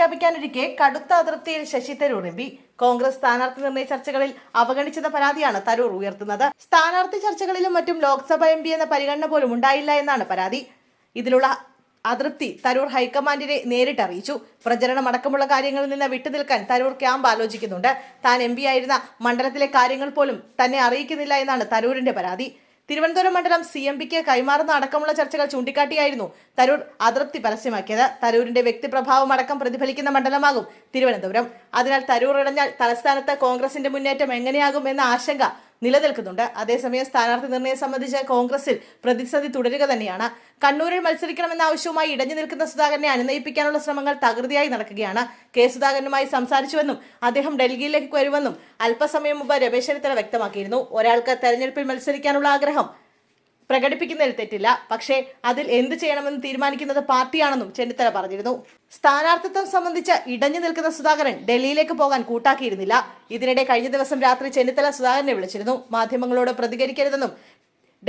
പ്രഖ്യാപിക്കാനിരിക്കെ കടുത്ത അതൃപ്തിയിൽ Sasi Tharoor M P. Congress സ്ഥാനാർത്ഥി നിർണയ ചർച്ചകളിൽ അവഗണിച്ചെന്ന പരാതിയാണ് തരൂർ ഉയർത്തുന്നത്. സ്ഥാനാർത്ഥി ചർച്ചകളിലും മറ്റും ലോക്സഭ എം പി എന്ന പരിഗണന പോലും ഉണ്ടായില്ല എന്നാണ് പരാതി. ഇതിലുള്ള അതൃപ്തി തരൂർ ഹൈക്കമാൻഡിനെ നേരിട്ട് അറിയിച്ചു. പ്രചരണം അടക്കമുള്ള കാര്യങ്ങളിൽ നിന്ന് വിട്ടുനിൽക്കാൻ തരൂർ ക്യാമ്പ് ആലോചിക്കുന്നുണ്ട്. താൻ എം പി ആയിരുന്ന മണ്ഡലത്തിലെ കാര്യങ്ങൾ പോലും തന്നെ അറിയിക്കുന്നില്ല എന്നാണ് തരൂരിന്റെ പരാതി. തിരുവനന്തപുരം മണ്ഡലം CMPക്ക് കൈമാറുന്ന അടക്കമുള്ള ചർച്ചകൾ ചൂണ്ടിക്കാട്ടിയായിരുന്നു തരൂർ അതൃപ്തി പരസ്യമാക്കിയത്. തരൂരിന്റെ വ്യക്തിപ്രഭാവം അടക്കം പ്രതിഫലിക്കുന്ന മണ്ഡലമാകും തിരുവനന്തപുരം. അതിനാൽ തരൂർ ഇടഞ്ഞാൽ തലസ്ഥാനത്ത് കോൺഗ്രസിന്റെ മുന്നേറ്റം എങ്ങനെയാകും എന്ന ആശങ്ക നിലനിൽക്കുന്നുണ്ട്. അതേസമയം സ്ഥാനാർത്ഥി നിർണയം സംബന്ധിച്ച് കോൺഗ്രസിൽ പ്രതിസന്ധി തുടരുക തന്നെയാണ്. കണ്ണൂരിൽ മത്സരിക്കണമെന്ന ആവശ്യവുമായി ഇടഞ്ഞു നിൽക്കുന്ന സുധാകരനെ അനുനയിപ്പിക്കാനുള്ള ശ്രമങ്ങൾ തകൃതിയായി നടക്കുകയാണ്. കെ സുധാകരനുമായി സംസാരിച്ചുവെന്നും അദ്ദേഹം ഡൽഹിയിലേക്ക് വരുമെന്നും അല്പസമയം മുമ്പ് രമേശ് ചെന്നിത്തല വ്യക്തമാക്കിയിരുന്നു. ഒരാൾക്ക് തെരഞ്ഞെടുപ്പിൽ മത്സരിക്കാനുള്ള ആഗ്രഹം പ്രകടിപ്പിക്കുന്നതിൽ തെറ്റില്ല, പക്ഷേ അതിൽ എന്ത് ചെയ്യണമെന്ന് തീരുമാനിക്കുന്നത് പാർട്ടിയാണെന്നും ചെന്നിത്തല പറഞ്ഞിരുന്നു. സ്ഥാനാർത്ഥിത്വം സംബന്ധിച്ച് ഇടഞ്ഞു നിൽക്കുന്ന സുധാകരൻ ഡൽഹിയിലേക്ക് പോകാൻ കൂട്ടാക്കിയിരുന്നില്ല. ഇതിനിടെ കഴിഞ്ഞ ദിവസം രാത്രി ചെന്നിത്തല സുധാകരനെ വിളിച്ചിരുന്നു. മാധ്യമങ്ങളോട് പ്രതികരിക്കരുതെന്നും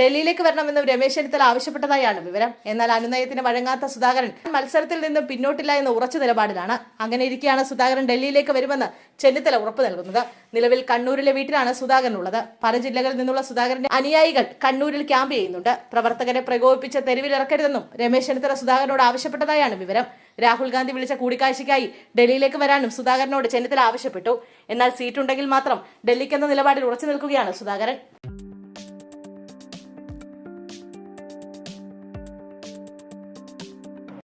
ഡൽഹിയിലേക്ക് വരണമെന്നും രമേശ് ചെന്നിത്തല ആവശ്യപ്പെട്ടതായാണ് വിവരം. എന്നാൽ അനുനയത്തിന് വഴങ്ങാത്ത സുധാകരൻ മത്സരത്തിൽ നിന്നും പിന്നോട്ടില്ല എന്ന ഉറച്ച നിലപാടിലാണ്. അങ്ങനെ ഇരിക്കെയാണ് സുധാകരൻ ഡൽഹിയിലേക്ക് വരുമെന്ന് ചെന്നിത്തല ഉറപ്പ് നൽകുന്നത്. നിലവിൽ കണ്ണൂരിലെ വീട്ടിലാണ് സുധാകരൻ ഉള്ളത്. പല ജില്ലകളിൽ നിന്നുള്ള സുധാകരന്റെ അനുയായികൾ കണ്ണൂരിൽ ക്യാമ്പ് ചെയ്യുന്നുണ്ട്. പ്രവർത്തകരെ പ്രകോപിപ്പിച്ച് തെരുവിലിറക്കരുതെന്നും രമേശ് ചെന്നിത്തല സുധാകരനോട് ആവശ്യപ്പെട്ടതായാണ് വിവരം. രാഹുൽ ഗാന്ധി വിളിച്ച കൂടിക്കാഴ്ചയ്ക്കായി ഡൽഹിയിലേക്ക് വരാനും സുധാകരനോട് ചെന്നിത്തല ആവശ്യപ്പെട്ടു. എന്നാൽ സീറ്റുണ്ടെങ്കിൽ മാത്രം ഡൽഹിക്കെന്ന നിലപാടിൽ ഉറച്ചു നിൽക്കുകയാണ് സുധാകരൻ.